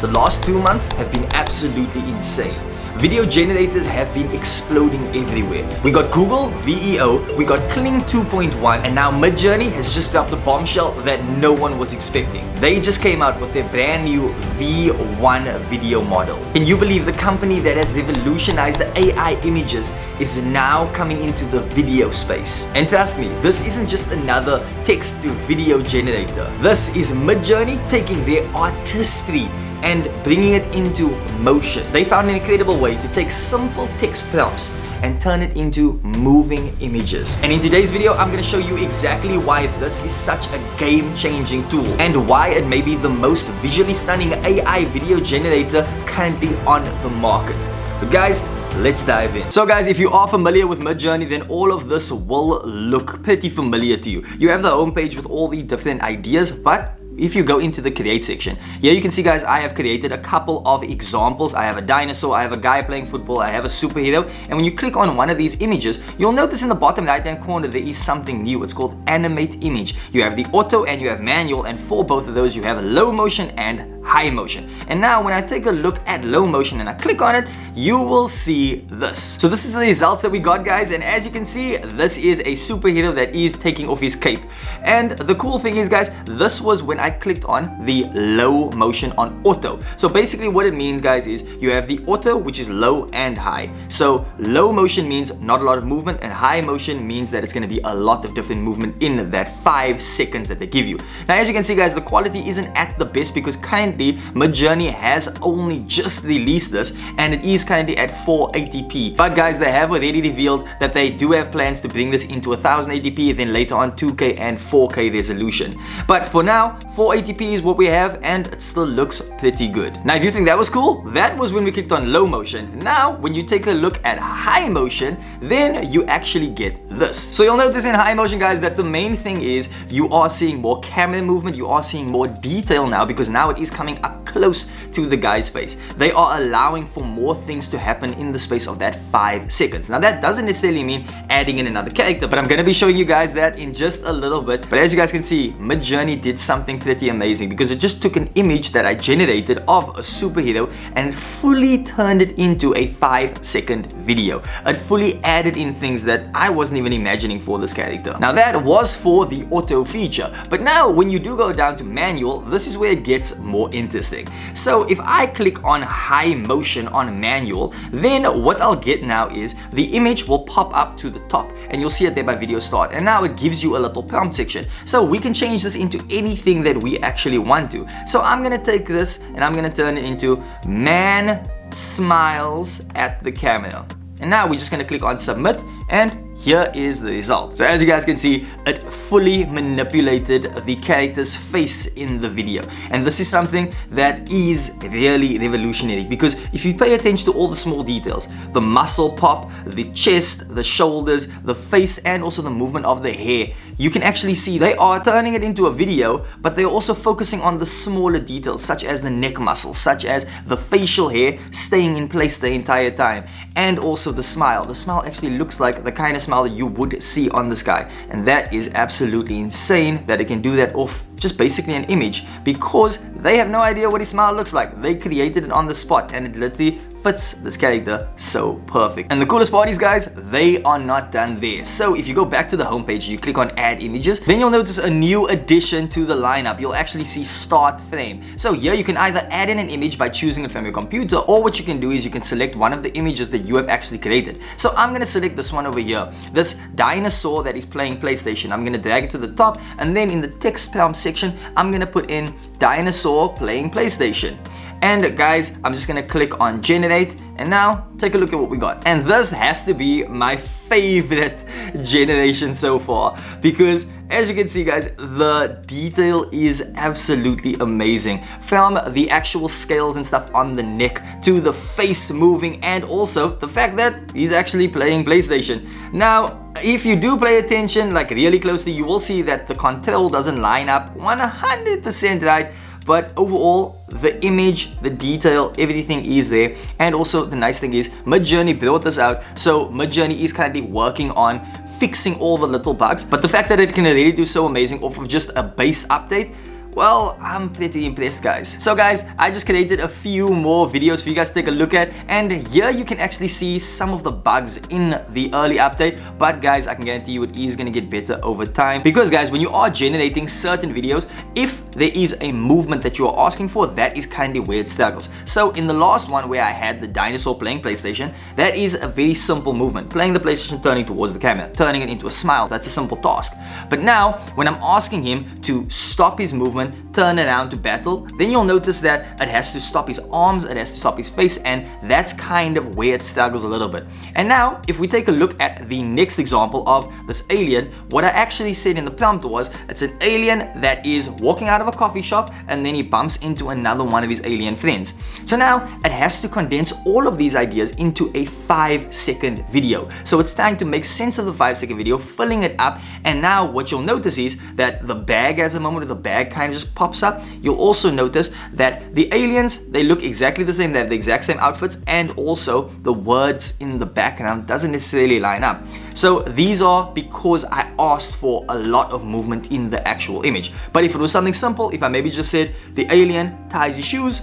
The last 2 months have been absolutely insane. Video generators have been exploding everywhere. We got Google VEO, we got Kling 2.1, and now Midjourney has just dropped a bombshell that no one was expecting. They just came out with their brand new V1 video model. Can you believe the company that has revolutionized the AI images is now coming into the video space? And trust me, this isn't just another text to video generator. This is Midjourney taking their artistry and bringing it into motion. They found an incredible way to take simple text prompts and turn it into moving images. And in today's video, I'm gonna show you exactly why this is such a game-changing tool and why it may be the most visually stunning AI video generator currently on the market. But guys, let's dive in. So guys, if you are familiar with Midjourney, then all of this will look pretty familiar to you. You have the homepage with all the different ideas, but if you go into the create section, here you can see guys, I have created a couple of examples. I have a dinosaur, I have a guy playing football, I have a superhero, and when you click on one of these images, you'll notice in the bottom right hand corner there is something new. It's called Animate image. You have the auto and you have manual, and for both of those you have low motion and high motion. And now when I take a look at low motion and I click on it, you will see this. So this is the results that we got guys, and as you can see, this is a superhero that is taking off his cape. And the cool thing is guys, this was when I clicked on the low motion on auto. So basically what it means guys is you have the auto, which is low and high. So low motion means not a lot of movement, and high motion means that it's going to be a lot of different movement in that 5 seconds that they give you. Now as you can see guys, the quality isn't at the best because currently Midjourney has only just released this and it is currently at 480p. But guys, they have already revealed that they do have plans to bring this into 1080p, then later on 2K and 4K resolution. But for now, 480p is what we have and it still looks pretty good. Now if you think that was cool, that was when we clicked on low motion. Now when you take a look at high motion, then you actually get this. So you'll notice in high motion guys that the main thing is you are seeing more camera movement, you are seeing more detail now because now it is coming up close to the guy's face. They are allowing for more things to happen in the space of that 5 seconds. Now that doesn't necessarily mean adding in another character, but I'm going to be showing you guys that in just a little bit. But as you guys can see, Midjourney did something pretty amazing because it just took an image that I generated of a superhero and fully turned it into a 5-second video. It fully added in things that I wasn't even imagining for this character. Now that was for the auto feature, but now when you do go down to manual, this is where it gets more interesting. So if I click on high motion on manual, then what I'll get now is the image will pop up to the top and you'll see it there by video start, and now it gives you a little prompt section. So we can change this into anything that we actually want to. So I'm gonna take this and I'm gonna turn it into man smiles at the camera. And now we're just gonna click on submit, and here is the result. So as you guys can see, it fully manipulated the character's face in the video. And this is something that is really revolutionary because if you pay attention to all the small details, the muscle pop, the chest, the shoulders, the face, and also the movement of the hair, you can actually see they are turning it into a video, but they're also focusing on the smaller details such as the neck muscles, such as the facial hair staying in place the entire time, and also the smile. The smile actually looks like the kind of smile that you would see on this guy, and that is absolutely insane that it can do that off just basically an image because they have no idea what his smile looks like. They created it on the spot and it literally fits this character so perfect. And the coolest part is guys, they are not done there. So if you go back to the homepage, you click on add images, then you'll notice a new addition to the lineup. You'll actually see start frame. So here you can either add in an image by choosing it from your computer, or what you can do is you can select one of the images that you have actually created. So I'm gonna select this one over here, this dinosaur that is playing PlayStation. I'm gonna drag it to the top, and then in the text prompt section, I'm gonna put in dinosaur playing PlayStation. And guys, I'm just gonna click on generate, and now take a look at what we got. And this has to be my favorite generation so far because as you can see guys, the detail is absolutely amazing. From the actual scales and stuff on the neck to the face moving, and also the fact that he's actually playing PlayStation. Now if you do pay attention like really closely, you will see that the control doesn't line up 100% right. But overall, the image, the detail, everything is there. And also the nice thing is Midjourney brought this out. So Midjourney is currently working on fixing all the little bugs. But the fact that it can already do so amazing off of just a base update, well, I'm pretty impressed, guys. So guys, I just created a few more videos for you guys to take a look at, and here you can actually see some of the bugs in the early update, but guys, I can guarantee you it is going to get better over time, because guys, when you are generating certain videos, if there is a movement that you are asking for, that is kind of where it struggles. So in the last one where I had the dinosaur playing PlayStation, that is a very simple movement. Playing the PlayStation, turning towards the camera, turning it into a smile, that's a simple task. But now, when I'm asking him to stop his movement, turn around to battle, then you'll notice that it has to stop his arms, it has to stop his face, and that's kind of where it struggles a little bit. And now, if we take a look at the next example of this alien, what I actually said in the prompt was, it's an alien that is walking out of a coffee shop, and then he bumps into another one of his alien friends. So now, it has to condense all of these ideas into a 5-second video. So it's trying to make sense of the 5-second video, filling it up, and now what you'll notice is that the bag has a moment where the bag kind of just pops up. You'll also notice that the aliens, they look exactly the same, they have the exact same outfits, and also the words in the background doesn't necessarily line up. So these are because I asked for a lot of movement in the actual image. But if it was something simple, if I maybe just said the alien ties his shoes,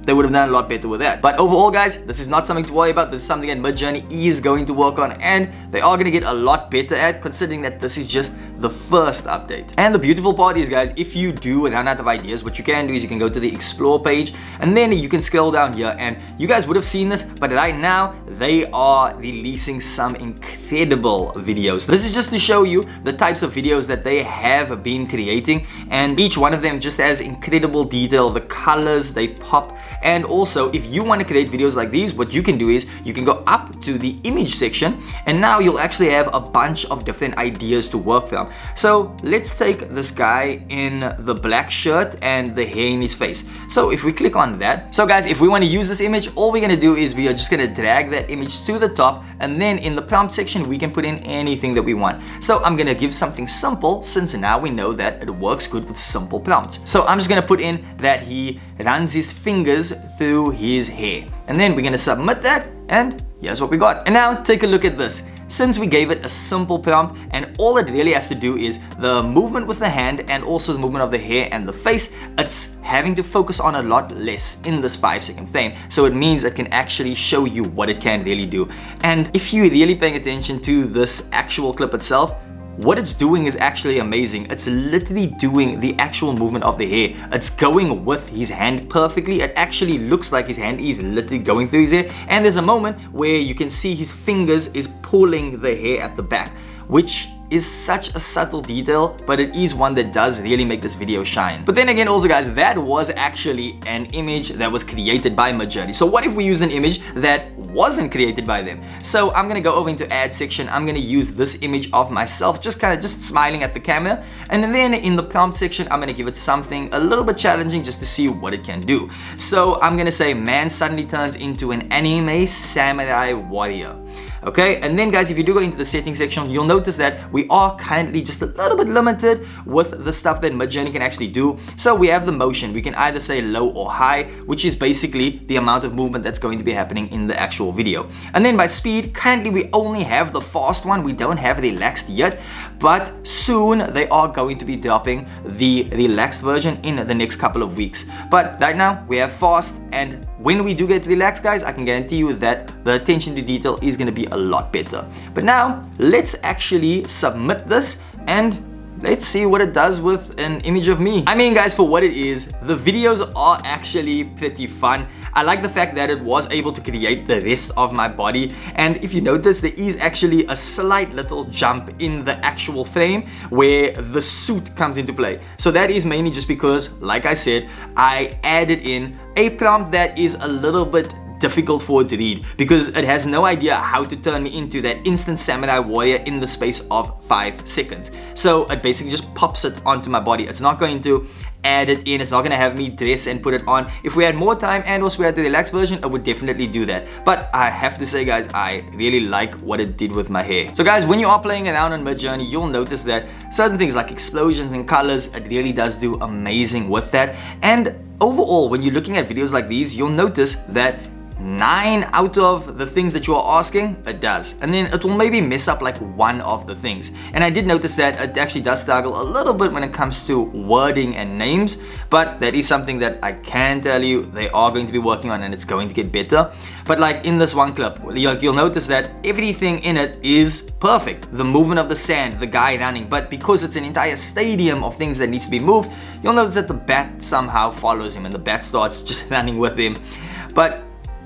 they would have done a lot better with that. But overall, guys, this is not something to worry about. This is something that Midjourney is going to work on, and they are going to get a lot better at, considering that this is just the first update. And the beautiful part is, guys, if you do run out of ideas, what you can do is you can go to the explore page, and then you can scroll down here, and you guys would have seen this, but right now they are releasing some incredible videos. This is just to show you the types of videos that they have been creating, and each one of them just has incredible detail, the colors, they pop. And also, if you want to create videos like these, what you can do is you can go up to the image section, and now you'll actually have a bunch of different ideas to work from. So let's take this guy in the black shirt and the hair in his face. So if we click on that, so guys, if we want to use this image, all we're going to do is we are just going to drag that image to the top, and then in the prompt section we can put in anything that we want. So I'm going to give something simple, since now we know that it works good with simple prompts. So I'm just going to put in that he runs his fingers through his hair, and then we're going to submit that, and here's what we got. And now take a look at this. Since we gave it a simple prompt, and all it really has to do is the movement with the hand and also the movement of the hair and the face, it's having to focus on a lot less in this 5-second frame. So it means it can actually show you what it can really do. And if you're really paying attention to this actual clip itself, what it's doing is actually amazing. It's literally doing the actual movement of the hair. It's going with his hand perfectly. It actually looks like his hand is literally going through his hair. And there's a moment where you can see his fingers is pulling the hair at the back, which is such a subtle detail, but it is one that does really make this video shine. But then again, also guys, that was actually an image that was created by Midjourney. So what if we use an image that wasn't created by them? So I'm gonna go over into add section. I'm gonna use this image of myself, just smiling at the camera, and then in the prompt section, I'm gonna give it something a little bit challenging just to see what it can do. So I'm gonna say, man suddenly turns into an anime samurai warrior. Okay, and then guys, if you do go into the settings section, you'll notice that we are currently just a little bit limited with the stuff that Midjourney can actually do. So we have the motion. We can either say low or high, which is basically the amount of movement that's going to be happening in the actual video. And then by speed, currently we only have the fast one. We don't have relaxed yet, but soon they are going to be dropping the relaxed version in the next couple of weeks. But right now we have fast, and when we do get relaxed, guys, I can guarantee you that the attention to detail is going to be a lot better. But now let's actually submit this, and let's see what it does with an image of me. I mean, guys, for what it is, the videos are actually pretty fun. I like the fact that it was able to create the rest of my body, and if you notice, there is actually a slight little jump in the actual frame where the suit comes into play. So that is mainly just because, like I said, I added in a prompt that is a little bit difficult for it to read, because it has no idea how to turn me into that instant samurai warrior in the space of 5 seconds. So it basically just pops it onto my body. It's not going to add it in, it's not going to have me dress and put it on. If we had more time and also we had the relaxed version, it would definitely do that. But I have to say, guys, I really like what it did with my hair. So guys, when you are playing around on Midjourney, you'll notice that certain things like explosions and colors, it really does do amazing with that. And overall, when you're looking at videos like these, you'll notice that 9 out of the things that you are asking, it does. And then it will maybe mess up like one of the things. And I did notice that it actually does struggle a little bit when it comes to wording and names, but that is something that I can tell you they are going to be working on, and it's going to get better. But like in this one clip, you'll notice that everything in it is perfect. The movement of the sand, the guy running, but because it's an entire stadium of things that needs to be moved, you'll notice that the bat somehow follows him and the bat starts just running with him. But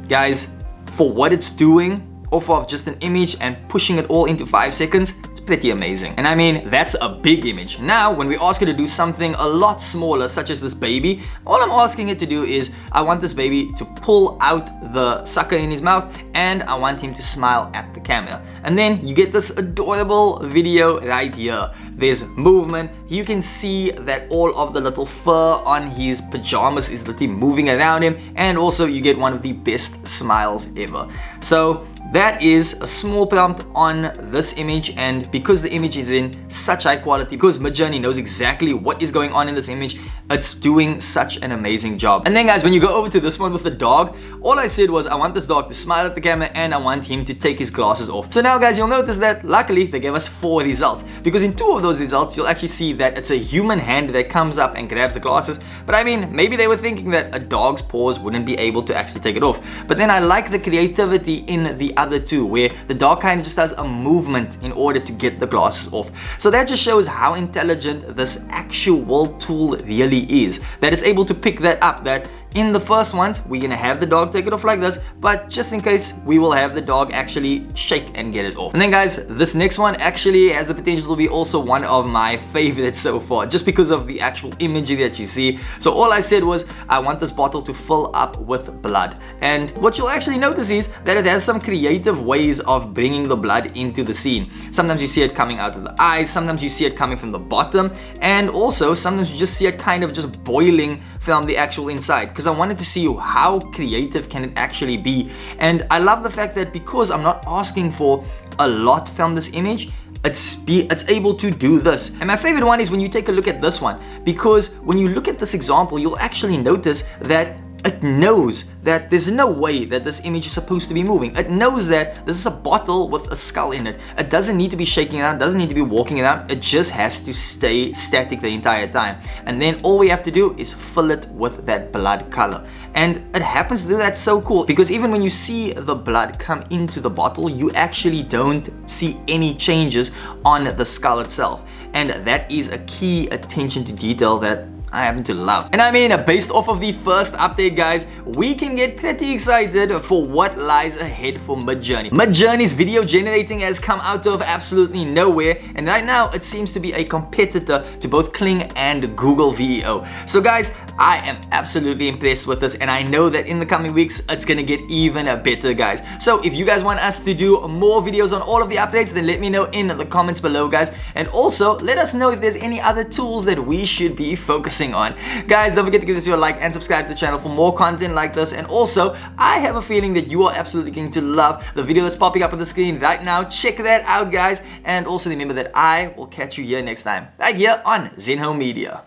guys, for what it's doing off of just an image and pushing it all into 5 seconds, it's pretty amazing. And I mean, that's a big image. Now, when we ask it to do something a lot smaller, such as this baby, all I'm asking it to do is, I want this baby to pull out the sucker in his mouth, and I want him to smile at the camera. And then you get this adorable video right here. There's movement. You can see that all of the little fur on his pajamas is literally moving around him, and also you get one of the best smiles ever. So that is a small prompt on this image, and because the image is in such high quality, because Midjourney knows exactly what is going on in this image, it's doing such an amazing job. And then guys, when you go over to this one with the dog, all I said was I want this dog to smile at the camera and I want him to take his glasses off. So now guys, you'll notice that luckily they gave us 4 results, because in 2 of those results you'll actually see that it's a human hand that comes up and grabs the glasses. But I mean, maybe they were thinking that a dog's paws wouldn't be able to actually take it off. But then I like the creativity in the other 2, where the dog kind of just does a movement in order to get the glasses off. So that just shows how intelligent this actual tool really is, that it's able to pick that up, that in the first ones, we're gonna have the dog take it off like this, but just in case, we will have the dog actually shake and get it off. And then guys, this next one actually has the potential to be also one of my favorites so far, just because of the actual imagery that you see. So all I said was, I want this bottle to fill up with blood. And what you'll actually notice is that it has some creative ways of bringing the blood into the scene. Sometimes you see it coming out of the eyes, sometimes you see it coming from the bottom, and also sometimes you just see it kind of just boiling from the actual inside, because I wanted to see how creative can it actually be. And I love the fact that because I'm not asking for a lot from this image, it's able to do this. And my favorite one is when you take a look at this one, because when you look at this example, you'll actually notice that it knows that there's no way that this image is supposed to be moving. It knows that this is a bottle with a skull in it. It doesn't need to be shaking around, doesn't need to be walking around. It just has to stay static the entire time. And then all we have to do is fill it with that blood color. And it happens to do that so cool, because even when you see the blood come into the bottle, you actually don't see any changes on the skull itself. And that is a key attention to detail that I happen to love. And I mean, based off of the first update, guys, we can get pretty excited for what lies ahead for Midjourney. Midjourney's video generating has come out of absolutely nowhere, and right now it seems to be a competitor to both Kling and Google VEO. So guys, I am absolutely impressed with this, and I know that in the coming weeks it's gonna get even better, guys. So if you guys want us to do more videos on all of the updates, then let me know in the comments below, guys. And also let us know if there's any other tools that we should be focusing on. Guys, don't forget to give this a like and subscribe to the channel for more content like this. And also, I have a feeling that you are absolutely going to love the video that's popping up on the screen right now. Check that out, guys. And also remember that I will catch you here next time, right here on Zenho Media.